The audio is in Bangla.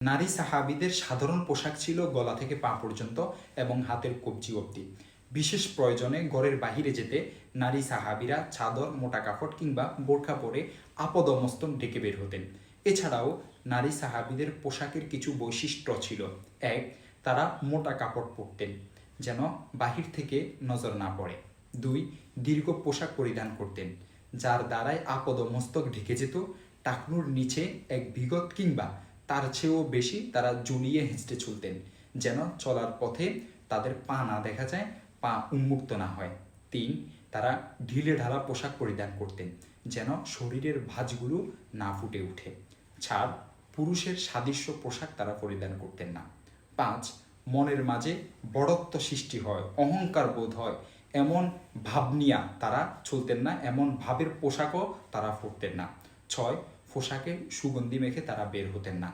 নারী সাহাবীদের সাধারণ পোশাক ছিল গলা থেকে পা পর্যন্ত এবং হাতের কবজি অবধি। বিশেষ প্রয়োজনে ঘরের বাহিরে যেতে নারী সাহাবীরা চাদর, মোটা কাপড় কিংবা বোরখা পরে আপদমস্তক ঢেকে বের হতেন। এছাড়াও নারী সাহাবীদের পোশাকের কিছু বৈশিষ্ট্য ছিল। এক, তারা মোটা কাপড় পরতেন যেন বাহির থেকে নজর না পড়ে। দুই, দীর্ঘ পোশাক পরিধান করতেন যার দ্বারায় আপদমস্তক ঢেকে যেত। টাকনুর নিচে এক বিগত কিংবা তার চেয়েও বেশি তারা ঝুলিয়ে হেঁচড়ে চলতেন যেন চলার পথে তাদের পা না দেখা যায়, পা উন্মুক্ত না হয়। তিন, তারা ঢিলে ঢালা পোশাক পরিধান করতেন যেন শরীরের ভাঁজগুলো না ফুটে ওঠে। চার, পুরুষের সাদৃশ্য পোশাক তারা পরিধান করতেন না। পাঁচ, মনের মাঝে বড়ত্ব সৃষ্টি হয়, অহংকার বোধ হয় এমন ভাব নিয়ে তারা চলতেন না, এমন ভাবের পোশাকও তারা পরতেন না। ছয়, পোশাকে সুগন্ধি মেখে তারা বের হতেন না।